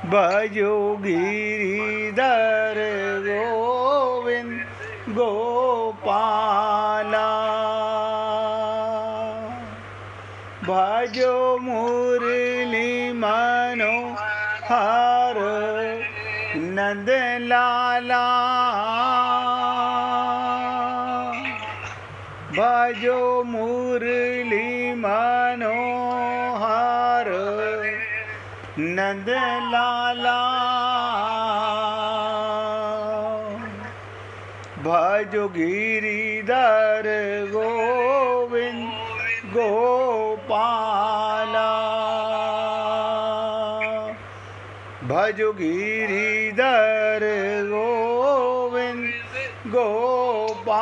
भजो गिरिधर गोविंद गोपाला। भजो मुरली मनोहर नंद लाला। भजो मुरली मनोहर नंद लाला। भजो गिरिधर गोविंद गोपाला। भजो गिरिधर गोविंद गोपाला।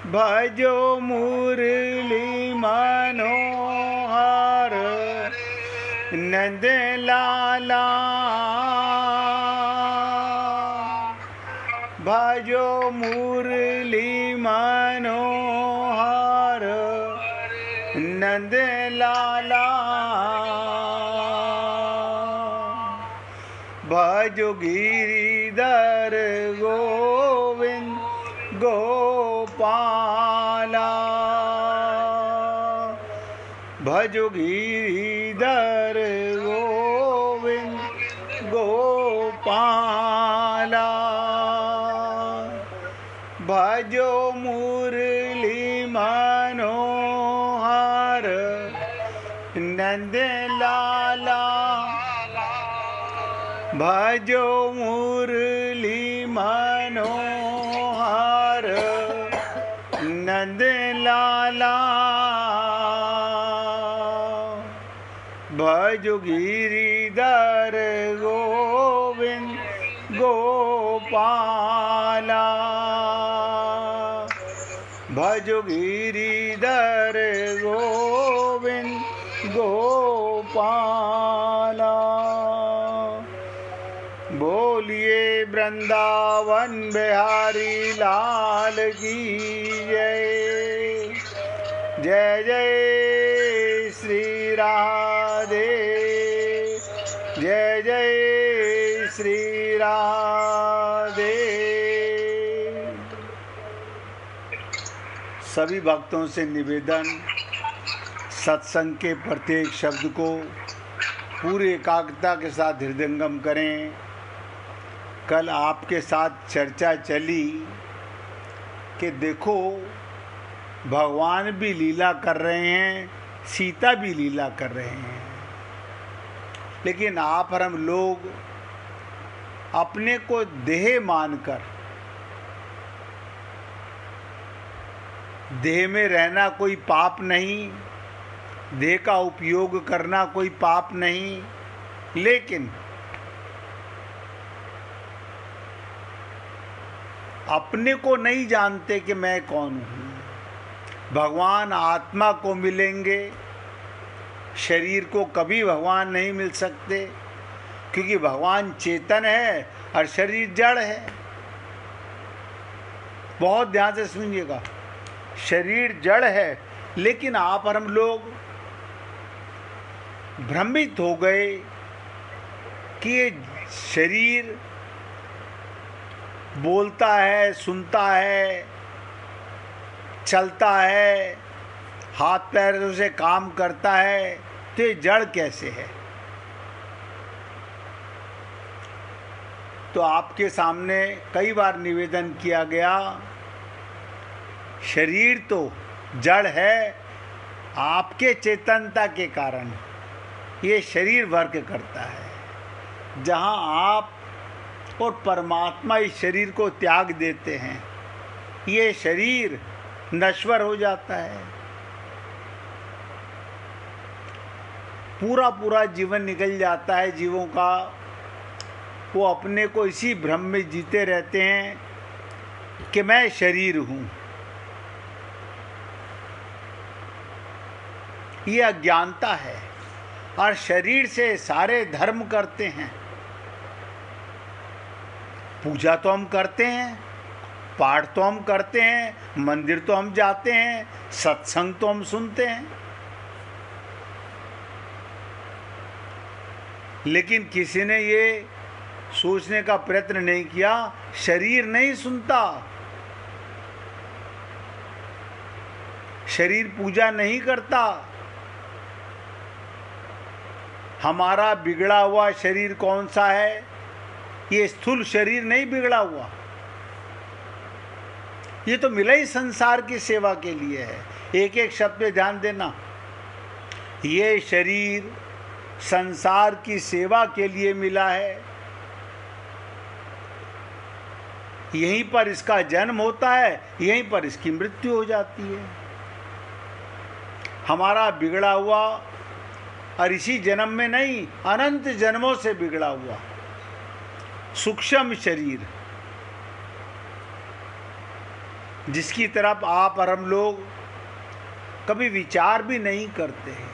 भजो मुरली मनोहर नंद लाला। भजो मुरली मनोहर नंद लाला। भजो गिरिधर गोविंद गोपाला। भजो गिरिधर गोविंद गोपाला। भजो मुरली मनोहर नंद लाला। भजो मुरली मनोहर नंद लाला। भजो गिरिधर गोविंद गोपाला। भजो गिरिधर गोविंद गोपाला। बोलिए वृंदावन बिहारी लाल की जय। जय जय श्री राधे। जय जय श्री राधे। सभी भक्तों से निवेदन, सत्संग के प्रत्येक शब्द को पूरी एकाग्रता के साथ हृदयंगम करें। कल आपके साथ चर्चा चली कि देखो भगवान भी लीला कर रहे हैं, सीता भी लीला कर रहे हैं, लेकिन आप और हम लोग अपने को देह मानकर, देह में रहना कोई पाप नहीं, देह का उपयोग करना कोई पाप नहीं, लेकिन अपने को नहीं जानते कि मैं कौन हूँ। भगवान आत्मा को मिलेंगे, शरीर को कभी भगवान नहीं मिल सकते, क्योंकि भगवान चेतन है और शरीर जड़ है। बहुत ध्यान से सुनिएगा, शरीर जड़ है, लेकिन आप और हम लोग भ्रमित हो गए कि ये शरीर बोलता है, सुनता है, चलता है, हाथ पैरों से काम करता है, तो ये जड़ कैसे है। तो आपके सामने कई बार निवेदन किया गया, शरीर तो जड़ है, आपके चेतनता के कारण ये शरीर वर्क करता है। जहाँ आप और परमात्मा इस शरीर को त्याग देते हैं, ये शरीर नश्वर हो जाता है। पूरा पूरा जीवन निकल जाता है जीवों का, वो अपने को इसी भ्रम में जीते रहते हैं कि मैं शरीर हूँ। ये अज्ञानता है, और शरीर से सारे धर्म करते हैं। पूजा तो हम करते हैं, पाठ तो हम करते हैं, मंदिर तो हम जाते हैं, सत्संग तो हम सुनते हैं, लेकिन किसी ने ये सोचने का प्रयत्न नहीं किया, शरीर नहीं सुनता, शरीर पूजा नहीं करता। हमारा बिगड़ा हुआ शरीर कौन सा है? ये स्थूल शरीर नहीं बिगड़ा हुआ, ये तो मिला ही संसार की सेवा के लिए है। एक एक शब्द पे ध्यान देना, ये शरीर संसार की सेवा के लिए मिला है। यहीं पर इसका जन्म होता है, यहीं पर इसकी मृत्यु हो जाती है। हमारा बिगड़ा हुआ, और इसी जन्म में नहीं, अनंत जन्मों से बिगड़ा हुआ सूक्ष्म शरीर, जिसकी तरफ आप और हम लोग कभी विचार भी नहीं करते हैं।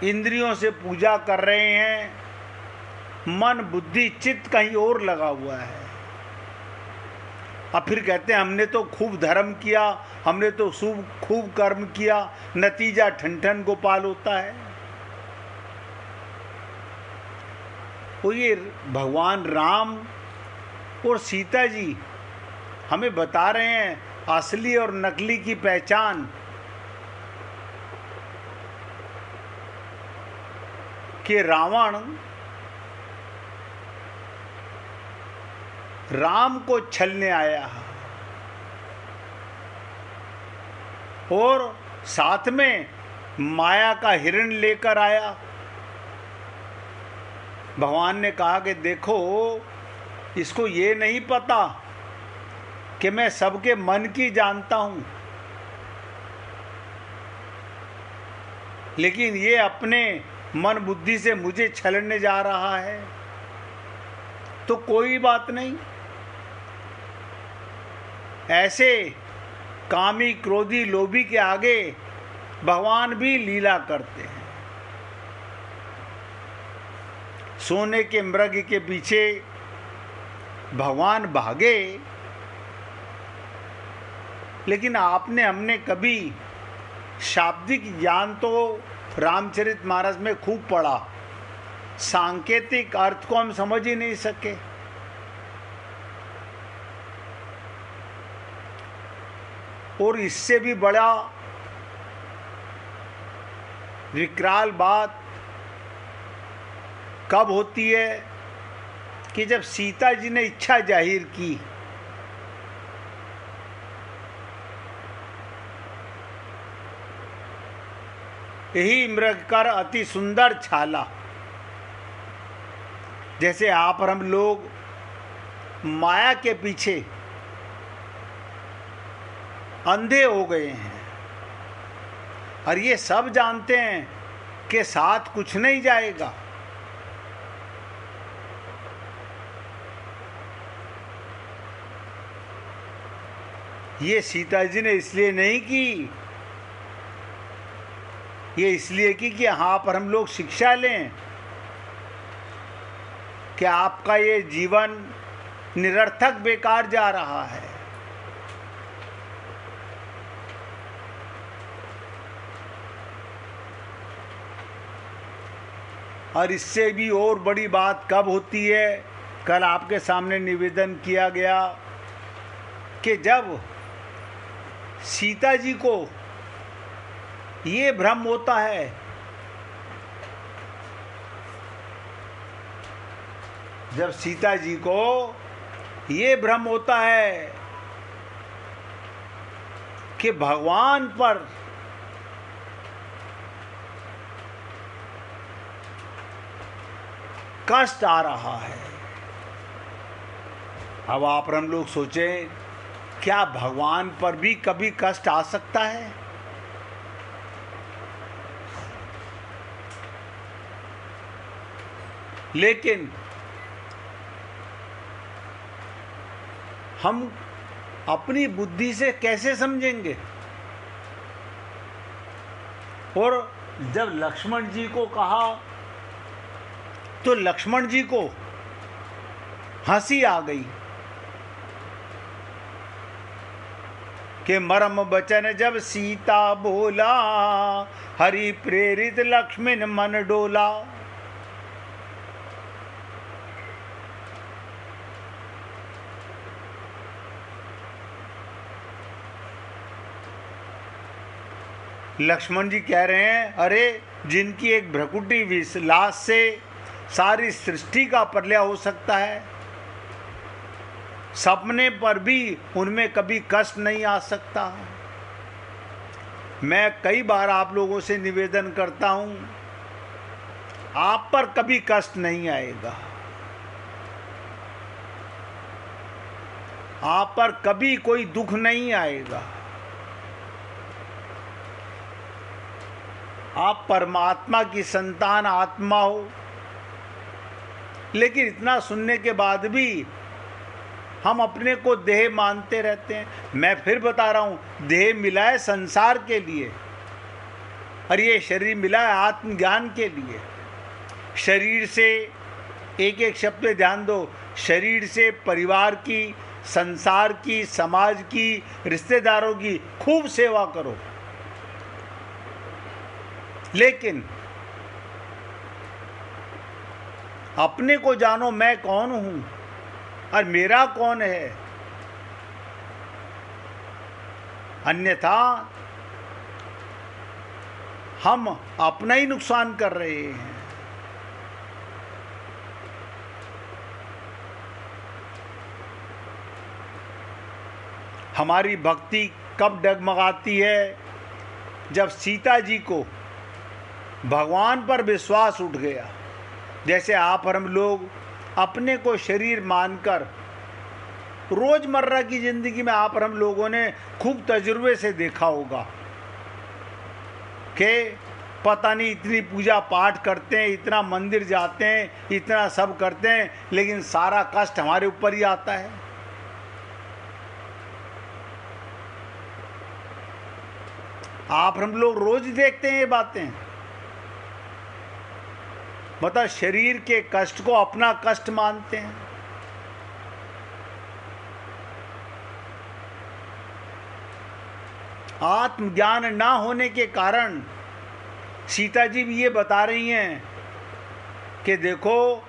इंद्रियों से पूजा कर रहे हैं, मन बुद्धि चित्त कहीं और लगा हुआ है। अब फिर कहते हैं हमने तो खूब धर्म किया, हमने तो खूब कर्म किया, नतीजा ठन गोपाल होता है। वो ये भगवान राम और सीता जी हमें बता रहे हैं असली और नकली की पहचान, कि रावण राम को छलने आया और साथ में माया का हिरण लेकर आया। भगवान ने कहा कि देखो, इसको ये नहीं पता कि मैं सबके मन की जानता हूं, लेकिन ये अपने मन बुद्धि से मुझे छलने जा रहा है। तो कोई बात नहीं, ऐसे कामी क्रोधी लोभी के आगे भगवान भी लीला करते हैं। सोने के मृग के पीछे भगवान भागे, लेकिन आपने हमने कभी शाब्दिक ज्ञान तो रामचरितमानस में खूब पढ़ा, सांकेतिक अर्थ को हम समझ ही नहीं सके। और इससे भी बड़ा विकराल बात कब होती है कि जब सीता जी ने इच्छा जाहिर की, यही मृग कर अति सुंदर छाला। जैसे आप और हम लोग माया के पीछे अंधे हो गए हैं, और ये सब जानते हैं कि साथ कुछ नहीं जाएगा। ये सीता जी ने इसलिए नहीं की, ये इसलिए की कि यहाँ पर हम लोग शिक्षा लें कि आपका ये जीवन निरर्थक बेकार जा रहा है। और इससे भी और बड़ी बात कब होती है, कल आपके सामने निवेदन किया गया कि जब सीता जी को ये भ्रम होता है जब सीता जी को ये भ्रम होता है कि भगवान पर कष्ट आ रहा है। अब आप हम लोग सोचें, क्या भगवान पर भी कभी कष्ट आ सकता है? लेकिन हम अपनी बुद्धि से कैसे समझेंगे? और जब लक्ष्मण जी को कहा तो लक्ष्मण जी को हंसी आ गई कि मरम बचन जब सीता बोला, हरि प्रेरित लक्ष्मण मन डोला। लक्ष्मण जी कह रहे हैं, अरे जिनकी एक भ्रकुटी विलास से सारी सृष्टि का प्रलय हो सकता है, सपने पर भी उनमें कभी कष्ट नहीं आ सकता। मैं कई बार आप लोगों से निवेदन करता हूं, आप पर कभी कष्ट नहीं आएगा, आप पर कभी कोई दुख नहीं आएगा। आप परमात्मा की संतान आत्मा हो, लेकिन इतना सुनने के बाद भी हम अपने को देह मानते रहते हैं। मैं फिर बता रहा हूं, देह मिला है संसार के लिए और ये शरीर मिला है आत्मज्ञान के लिए। शरीर से एक एक शब्द पे ध्यान दो, शरीर से परिवार की, संसार की, समाज की, रिश्तेदारों की खूब सेवा करो, लेकिन अपने को जानो, मैं कौन हूं और मेरा कौन है। अन्यथा हम अपना ही नुकसान कर रहे हैं। हमारी भक्ति कब डगमगाती है? जब सीता जी को भगवान पर विश्वास उठ गया। जैसे आप और हम लोग अपने को शरीर मानकर रोजमर्रा की जिंदगी में आप और हम लोगों ने खूब तजुर्बे से देखा होगा कि पता नहीं इतनी पूजा पाठ करते हैं, इतना मंदिर जाते हैं, इतना सब करते हैं, लेकिन सारा कष्ट हमारे ऊपर ही आता है। आप हम लोग रोज देखते हैं ये बातें। मतलब शरीर के कष्ट को अपना कष्ट मानते हैं। आत्मज्ञान ना होने के कारण सीता जी भी ये बता रही हैं कि देखो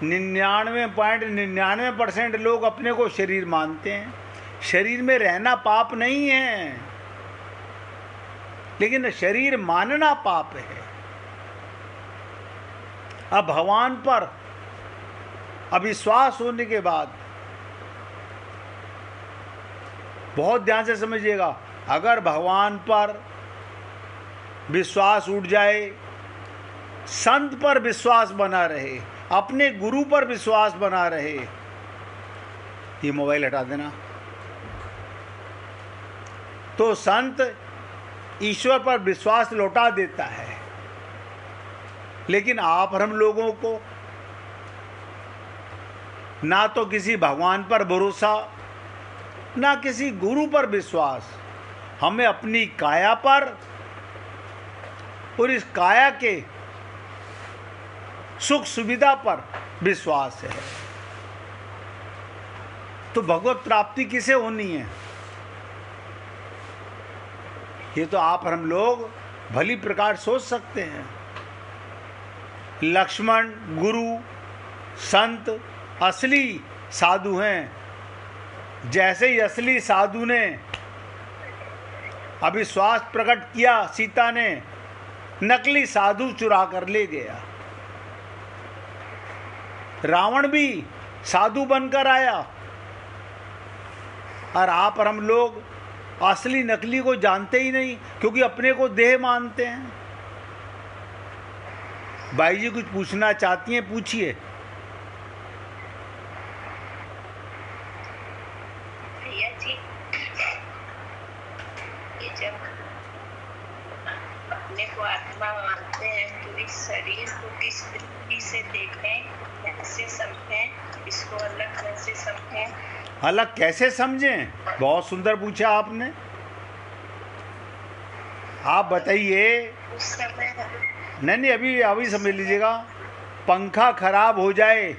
99.99% लोग अपने को शरीर मानते हैं। शरीर में रहना पाप नहीं है, लेकिन शरीर मानना पाप है। अब भगवान पर अविश्वास होने के बाद, बहुत ध्यान से समझिएगा, अगर भगवान पर विश्वास उठ जाए, संत पर विश्वास बना रहे, अपने गुरु पर विश्वास बना रहे, ये मोबाइल हटा देना, तो संत ईश्वर पर विश्वास लौटा देता है। लेकिन आप और हम लोगों को ना तो किसी भगवान पर भरोसा, ना किसी गुरु पर विश्वास, हमें अपनी काया पर और इस काया के सुख सुविधा पर विश्वास है। तो भगवत प्राप्ति किसे होनी है? ये तो आप और हम लोग भली प्रकार सोच सकते हैं। लक्ष्मण, गुरु, संत असली साधु हैं। जैसे ही असली साधु ने अविश्वास प्रकट किया, सीता ने नकली साधु चुरा कर ले गया। रावण भी साधु बनकर आया, और आप और हम लोग असली नकली को जानते ही नहीं, क्योंकि अपने को देह मानते हैं। भाई जी कुछ पूछना चाहती हैं, पूछिए। भैया जी, ये जब अपने को आत्मा मानते हैं तो इस शरीर को किस दृष्टि से देखें, कैसे समझें, इसको अलग कैसे समझें? अलग कैसे समझें? बहुत सुंदर पूछा आपने। आप बताइए। उस समय नहीं, अभी समझ लीजिएगा। पंखा खराब हो जाए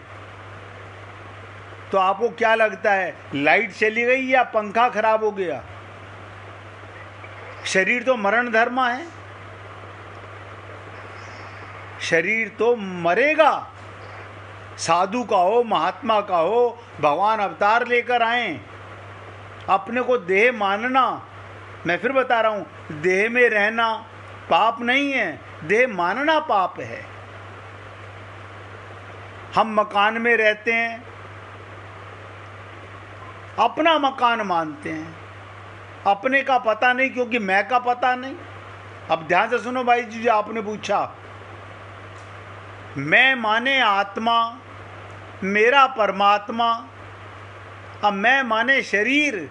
तो आपको क्या लगता है, लाइट चली गई या पंखा खराब हो गया? शरीर तो मरण धर्म है, शरीर तो मरेगा। साधु का हो, महात्मा का हो, भगवान अवतार लेकर आए, अपने को देह मानना, मैं फिर बता रहा हूं, देह में रहना पाप नहीं है, देह मानना पाप है। हम मकान में रहते हैं, अपना मकान मानते हैं, अपने का पता नहीं, क्योंकि मैं का पता नहीं। अब ध्यान से सुनो भाई जी, जो आपने पूछा, मैं माने आत्मा, मेरा परमात्मा, अब मैं माने शरीर।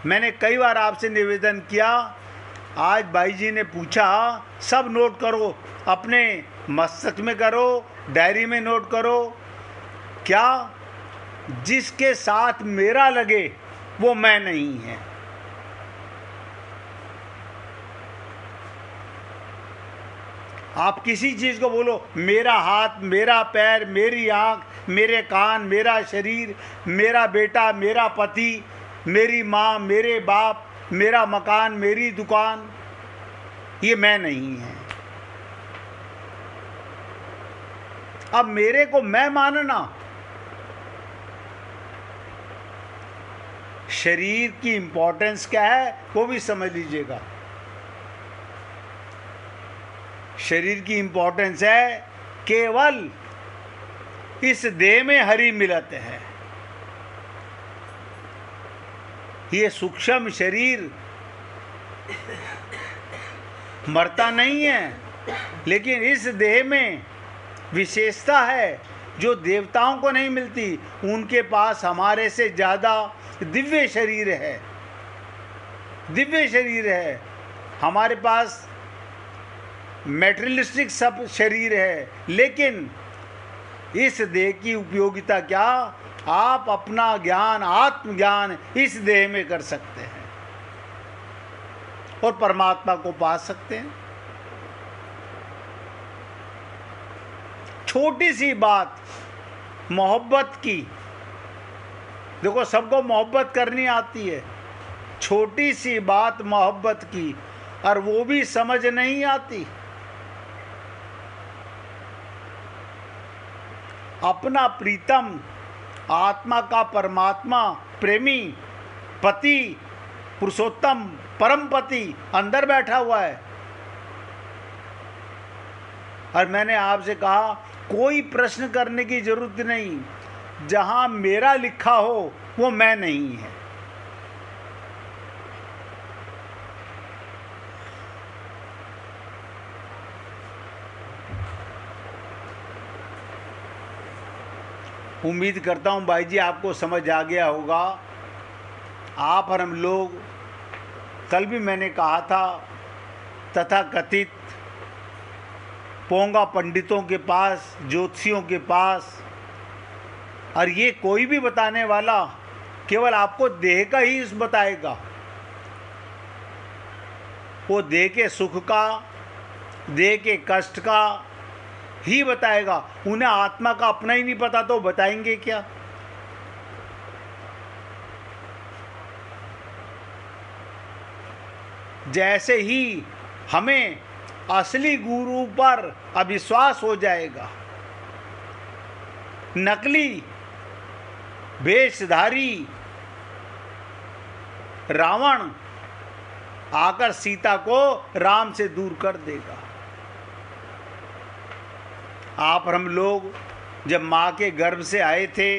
मैंने कई बार आपसे निवेदन किया, आज भाई जी ने पूछा, सब नोट करो, अपने मस्तिष्क में करो, डायरी में नोट करो। क्या? जिसके साथ मेरा लगे वो मैं नहीं है। आप किसी चीज को बोलो, मेरा हाथ, मेरा पैर, मेरी आंख, मेरे कान, मेरा शरीर, मेरा बेटा, मेरा पति, मेरी माँ, मेरे बाप, मेरा मकान, मेरी दुकान, ये मैं नहीं है। अब मेरे को मैं मानना, शरीर की इंपॉर्टेंस क्या है वो भी समझ लीजिएगा। शरीर की इंपॉर्टेंस है केवल इस देह में हरि मिलत है। ये सूक्ष्म शरीर मरता नहीं है, लेकिन इस देह में विशेषता है जो देवताओं को नहीं मिलती। उनके पास हमारे से ज़्यादा दिव्य शरीर है, दिव्य शरीर है। हमारे पास मैटेरियलिस्टिक सब शरीर है, लेकिन इस देह की उपयोगिता क्या? आप अपना ज्ञान, आत्मज्ञान इस देह में कर सकते हैं और परमात्मा को पा सकते हैं। छोटी सी बात मोहब्बत की, देखो सबको मोहब्बत करनी आती है, छोटी सी बात मोहब्बत की, और वो भी समझ नहीं आती। अपना प्रीतम आत्मा का परमात्मा, प्रेमी, पति, पुरुषोत्तम, परम पति अंदर बैठा हुआ है। और मैंने आपसे कहा, कोई प्रश्न करने की जरूरत नहीं, जहां मेरा लिखा हो वो मैं नहीं है। उम्मीद करता हूं भाई जी आपको समझ आ गया होगा। आप और हम लोग, कल भी मैंने कहा था, तथा कथित पोंगा पंडितों के पास, ज्योतिषियों के पास, और ये कोई भी बताने वाला केवल आपको देह का ही बताएगा। वो देह के सुख का, देह के कष्ट का ही बताएगा। उन्हें आत्मा का अपना ही नहीं पता तो बताएंगे क्या? जैसे ही हमें असली गुरु पर अविश्वास हो जाएगा, नकली वेशधारी रावण आकर सीता को राम से दूर कर देगा। आप और हम लोग जब माँ के गर्भ से आए थे,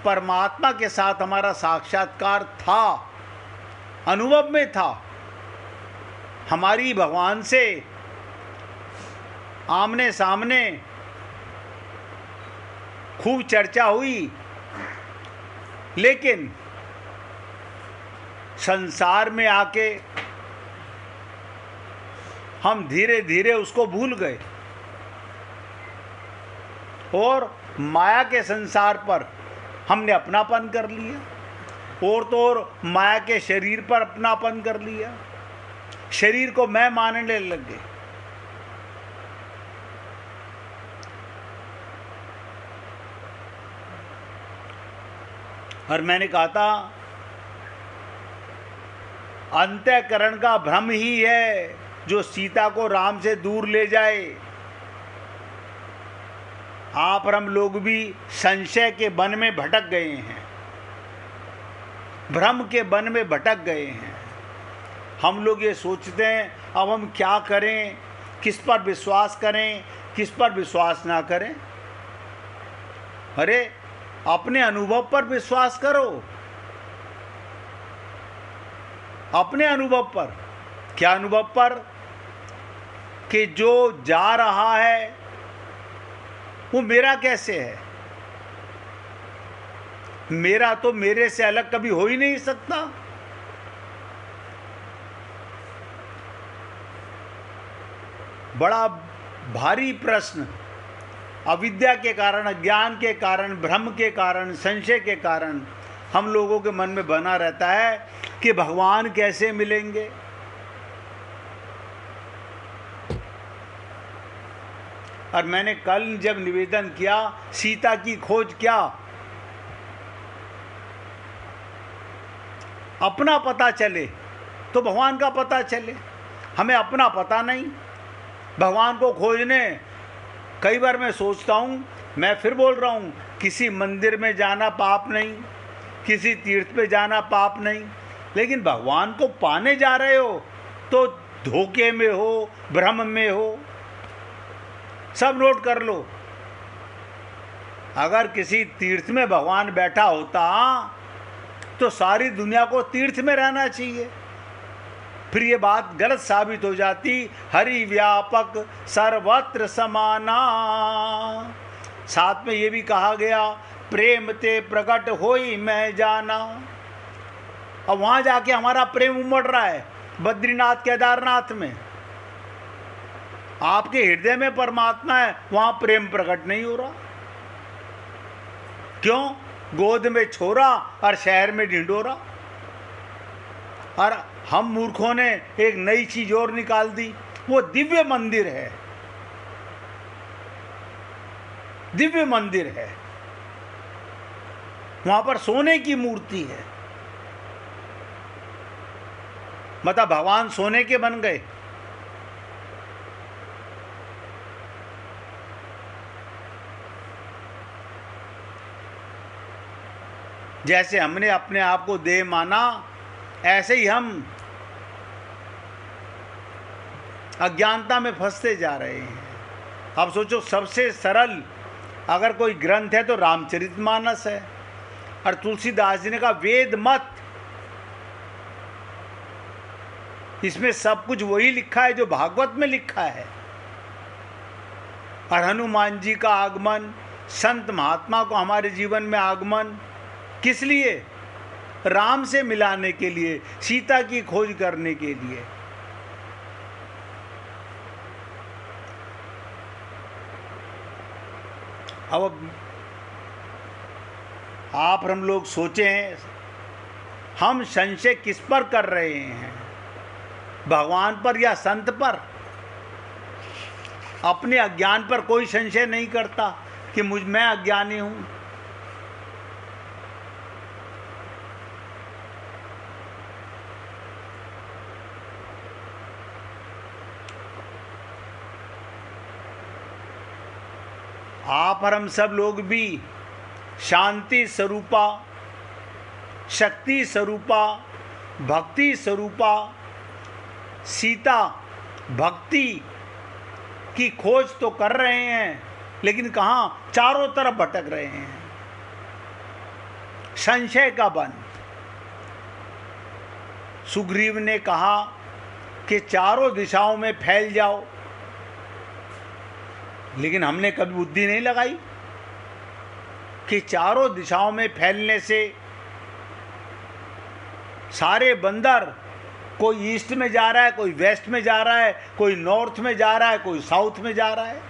परमात्मा के साथ हमारा साक्षात्कार था, अनुभव में था। हमारी भगवान से आमने सामने खूब चर्चा हुई, लेकिन संसार में आके हम धीरे धीरे उसको भूल गए और माया के संसार पर हमने अपनापन कर लिया, और तो और माया के शरीर पर अपनापन कर लिया, शरीर को मैं मानने लग गए। और मैंने कहा था अंतःकरण का भ्रम ही है जो सीता को राम से दूर ले जाए। आप और हम लोग भी संशय के वन में भटक गए हैं, भ्रम के वन में भटक गए हैं। हम लोग ये सोचते हैं अब हम क्या करें, किस पर विश्वास करें, किस पर विश्वास ना करें। अरे अपने अनुभव पर विश्वास करो, अपने अनुभव पर। क्या अनुभव पर? कि जो जा रहा है वो मेरा कैसे है? मेरा तो मेरे से अलग कभी हो ही नहीं सकता। बड़ा भारी प्रश्न अविद्या के कारण, अज्ञान के कारण, भ्रम के कारण, संशय के कारण हम लोगों के मन में बना रहता है कि भगवान कैसे मिलेंगे। और मैंने कल जब निवेदन किया सीता की खोज क्या, अपना पता चले तो भगवान का पता चले। हमें अपना पता नहीं, भगवान को खोजने। कई बार मैं सोचता हूँ, मैं फिर बोल रहा हूँ, किसी मंदिर में जाना पाप नहीं, किसी तीर्थ पे जाना पाप नहीं, लेकिन भगवान को पाने जा रहे हो तो धोखे में हो, भ्रम में हो। सब नोट कर लो। अगर किसी तीर्थ में भगवान बैठा होता तो सारी दुनिया को तीर्थ में रहना चाहिए। फिर ये बात गलत साबित हो जाती। हरि व्यापक सर्वत्र समाना। साथ में ये भी कहा गया प्रेम ते प्रकट होई मैं जाना। अब वहां जाके हमारा प्रेम उमड़ रहा है बद्रीनाथ केदारनाथ में। आपके हृदय में परमात्मा है, वहां प्रेम प्रकट नहीं हो रहा। क्यों? गोद में छोरा और शहर में ढिंडोरा। और हम मूर्खों ने एक नई चीज और निकाल दी, वो दिव्य मंदिर है। दिव्य मंदिर है, वहां पर सोने की मूर्ति है। मतलब भगवान सोने के बन गए। जैसे हमने अपने आप को देह माना, ऐसे ही हम अज्ञानता में फंसते जा रहे हैं। अब सोचो, सबसे सरल अगर कोई ग्रंथ है तो रामचरितमानस है। और तुलसीदास जी ने कहा वेद मत, इसमें सब कुछ वही लिखा है जो भागवत में लिखा है। और हनुमान जी का आगमन, संत महात्मा को हमारे जीवन में आगमन किस लिए? राम से मिलाने के लिए, सीता की खोज करने के लिए। अब आप हम लोग सोचें, हम संशय किस पर कर रहे हैं? भगवान पर या संत पर? अपने अज्ञान पर कोई संशय नहीं करता कि मैं अज्ञानी हूं। आप और हम सब लोग भी शांति स्वरूपा, शक्ति स्वरूपा, भक्ति स्वरूपा सीता भक्ति की खोज तो कर रहे हैं, लेकिन कहाँ? चारों तरफ भटक रहे हैं। संशय का वन। सुग्रीव ने कहा कि चारों दिशाओं में फैल जाओ, लेकिन हमने कभी बुद्धि नहीं लगाई कि चारों दिशाओं में फैलने से सारे बंदर, कोई ईस्ट में जा रहा है, कोई वेस्ट में जा रहा है, कोई नॉर्थ में जा रहा है, कोई साउथ में जा रहा है,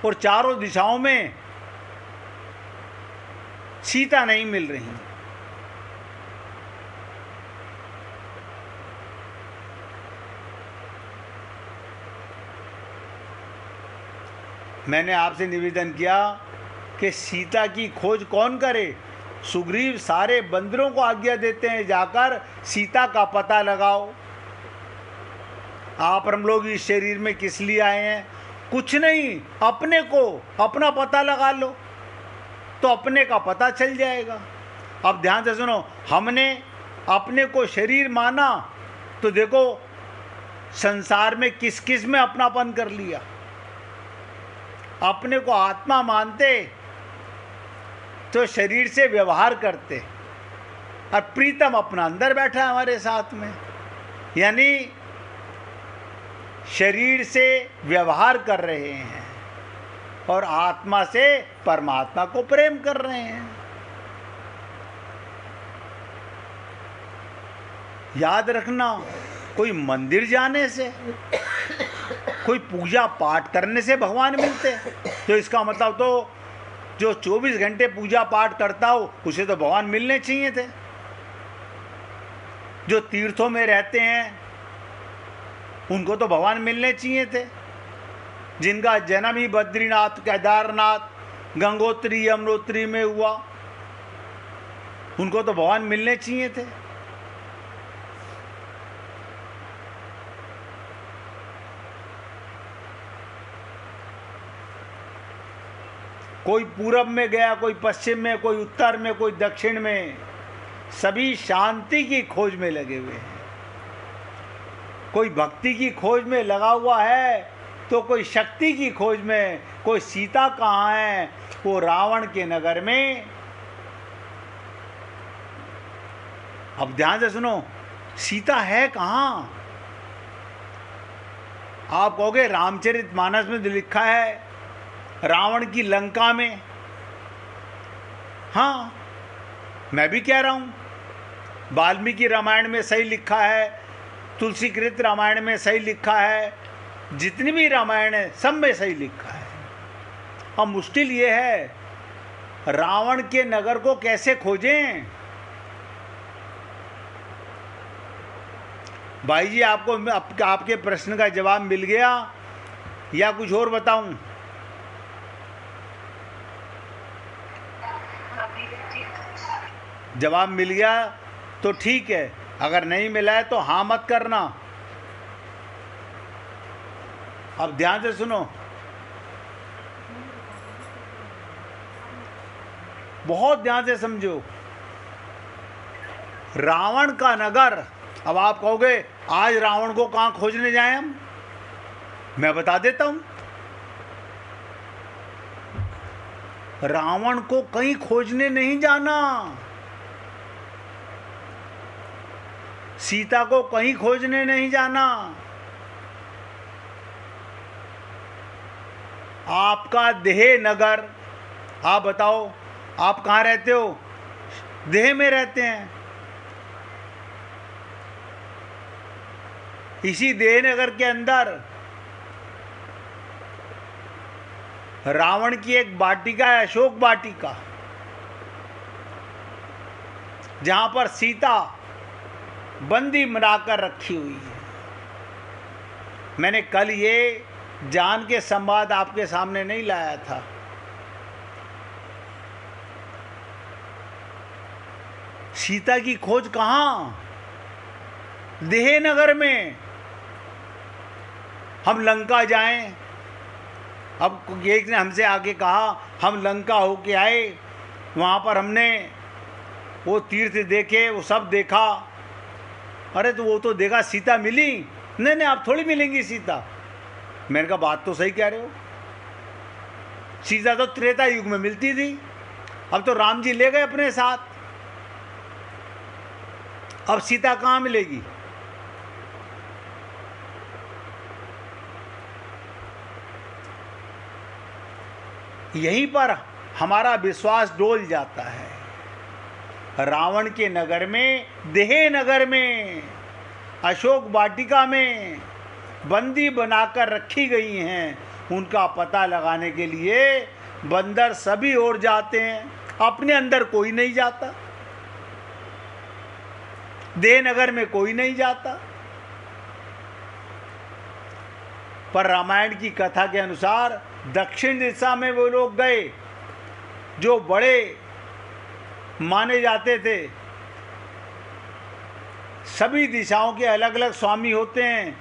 और चारों दिशाओं में सीता नहीं मिल रही। मैंने आपसे निवेदन किया कि सीता की खोज कौन करे? सुग्रीव सारे बंदरों को आज्ञा देते हैं, जाकर सीता का पता लगाओ। आप हम लोग इस शरीर में किस लिए आए हैं? कुछ नहीं, अपने को, अपना पता लगा लो तो अपने का पता चल जाएगा। अब ध्यान से सुनो, हमने अपने को शरीर माना तो देखो संसार में किस किस में अपनापन कर लिया। अपने को आत्मा मानते तो शरीर से व्यवहार करते, और प्रीतम अपना अंदर बैठा है हमारे साथ में, यानी शरीर से व्यवहार कर रहे हैं और आत्मा से परमात्मा को प्रेम कर रहे हैं। याद रखना, कोई मंदिर जाने से, कोई पूजा पाठ करने से भगवान मिलते, तो इसका मतलब तो जो 24 घंटे पूजा पाठ करता हो उसे तो भगवान मिलने चाहिए थे। जो तीर्थों में रहते हैं उनको तो भगवान मिलने चाहिए थे। जिनका जन्म ही बद्रीनाथ, केदारनाथ, गंगोत्री, यमुनोत्री में हुआ, उनको तो भगवान मिलने चाहिए थे। कोई पूरब में गया, कोई पश्चिम में, कोई उत्तर में, कोई दक्षिण में, सभी शांति की खोज में लगे हुए हैं। कोई भक्ति की खोज में लगा हुआ है तो कोई शक्ति की खोज में। कोई सीता कहाँ है? वो रावण के नगर में। अब ध्यान से सुनो, सीता है कहाँ? आप कहोगे रामचरितमानस में लिखा है रावण की लंका में। हाँ, मैं भी कह रहा हूँ, वाल्मीकि रामायण में सही लिखा है, तुलसीकृत रामायण में सही लिखा है, जितनी भी रामायण है सब में सही लिखा है। अब मुश्किल ये है, रावण के नगर को कैसे खोजें? भाई जी, आपको आपके प्रश्न का जवाब मिल गया या कुछ और बताऊं? जवाब मिल गया तो ठीक है, अगर नहीं मिला है तो हाँ मत करना। अब ध्यान से सुनो, बहुत ध्यान से समझो। रावण का नगर, अब आप कहोगे आज रावण को कहाँ खोजने जाएं हम? मैं बता देता हूं। रावण को कहीं खोजने नहीं जाना, सीता को कहीं खोजने नहीं जाना। आपका देह नगर, आप बताओ आप कहाँ रहते हो? देह में रहते हैं। इसी देह नगर के अंदर रावण की एक वाटिका है, अशोक वाटिका, जहां पर सीता बंदी बनाकर रखी हुई है। मैंने कल ये जान के संवाद आपके सामने नहीं लाया था। सीता की खोज कहाँ? देह नगर में। हम लंका जाएं, अब एक ने हमसे आके कहा हम लंका होके आए, वहाँ पर हमने वो तीर्थ देखे, वो सब देखा। अरे तो वो तो देखा, सीता मिली? नहीं नहीं, आप थोड़ी मिलेंगी सीता। मैंने कहा बात तो सही कह रहे हो, सीता तो त्रेता युग में मिलती थी, अब तो राम जी ले गए अपने साथ, अब सीता कहाँ मिलेगी? यहीं पर हमारा विश्वास डोल जाता है। रावण के नगर में, देह नगर में, अशोक वाटिका में बंदी बनाकर रखी गई हैं। उनका पता लगाने के लिए बंदर सभी ओर जाते हैं, अपने अंदर कोई नहीं जाता, देह नगर में कोई नहीं जाता। पर रामायण की कथा के अनुसार दक्षिण दिशा में वो लोग गए जो बड़े माने जाते थे। सभी दिशाओं के अलग अलग स्वामी होते हैं।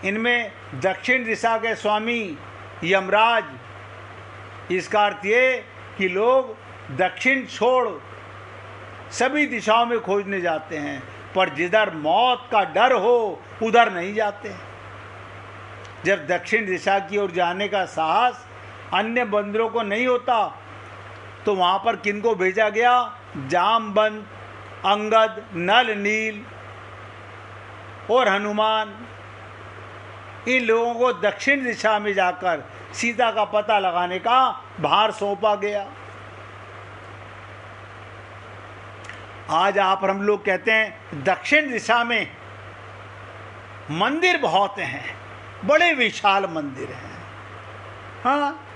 इनमें दक्षिण दिशा के स्वामी यमराज, इसका अर्थ ये कि लोग दक्षिण छोड़ सभी दिशाओं में खोजने जाते हैं, पर जिधर मौत का डर हो उधर नहीं जाते। जब दक्षिण दिशा की ओर जाने का साहस अन्य बंदरों को नहीं होता तो वहाँ पर किनको भेजा गया? जामवंत, अंगद, नल, नील और हनुमान। इन लोगों को दक्षिण दिशा में जाकर सीता का पता लगाने का भार सौंपा गया। आज आप और हम लोग कहते हैं दक्षिण दिशा में मंदिर बहुत हैं, बड़े विशाल मंदिर हैं। हाँ,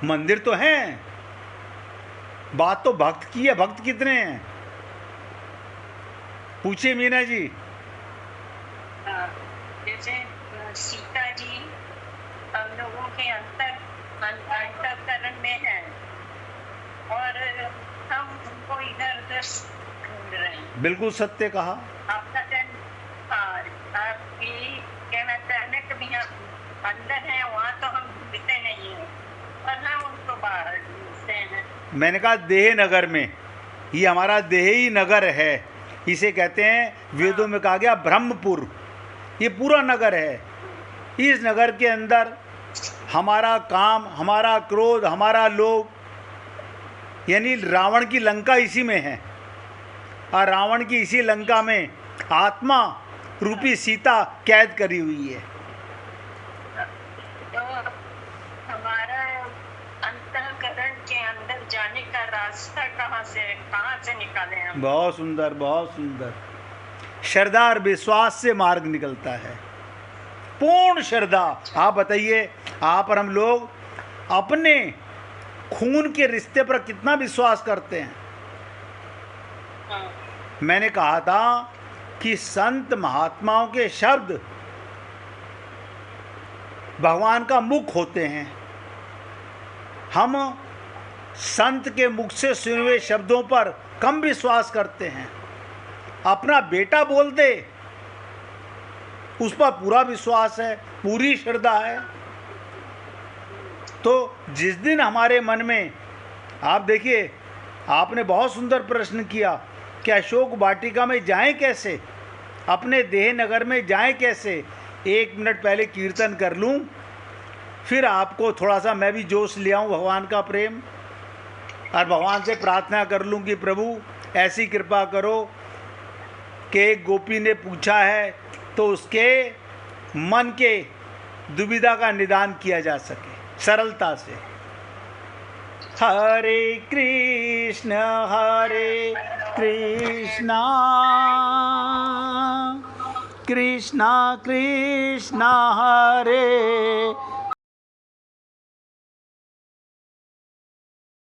मंदिर तो हैं, बात तो भक्त की है। भक्त कितने हैं? पूछिए मीना जी। जैसे सीता जी हम लोगों के अंतःकरण में है और हम उनको इधर उधर ढूंढ रहे हैं। बिल्कुल सत्य कहा। आपका आप यही कहना चाहने कभी हम अंदर हैं वहाँ तो हम ढूंढते नहीं हैं और हम उनको बाहर ढूंढते हैं। मैंने कहा देह नगर में, ये हमारा देही नगर है, इसे कहते हैं वेदों में कहा गया ब्रह्मपुर। ये पूरा नगर है। इस नगर के अंदर हमारा काम, हमारा क्रोध, हमारा लोभ, यानी रावण की लंका इसी में है। और रावण की इसी लंका में आत्मा रूपी सीता कैद करी हुई है। तो हमारा अंतःकरण के अंदर जाने का रास्ता कहाँ से निकाले हम? बहुत सुंदर, बहुत सुंदर। श्रद्धा और विश्वास से मार्ग निकलता है, पूर्ण श्रद्धा। आप बताइए, आप और हम लोग अपने खून के रिश्ते पर कितना विश्वास करते हैं? मैंने कहा था कि संत महात्माओं के शब्द भगवान का मुख होते हैं। हम संत के मुख से सुने हुए शब्दों पर कम विश्वास करते हैं। अपना बेटा बोल दे, उस पर पूरा विश्वास है, पूरी श्रद्धा है। तो जिस दिन हमारे मन में, आप देखिए, आपने बहुत सुंदर प्रश्न किया कि अशोक वाटिका में जाएं कैसे, अपने देह नगर में जाएं कैसे। 1 मिनट पहले कीर्तन कर लूं, फिर आपको थोड़ा सा मैं भी जोश ले आऊं भगवान का प्रेम, और भगवान से प्रार्थना कर लूं कि प्रभु ऐसी कृपा करो कि एक गोपी ने पूछा है तो उसके मन के दुविधा का निदान किया जा सके सरलता से। हरे कृष्ण कृष्णा कृष्णा हरे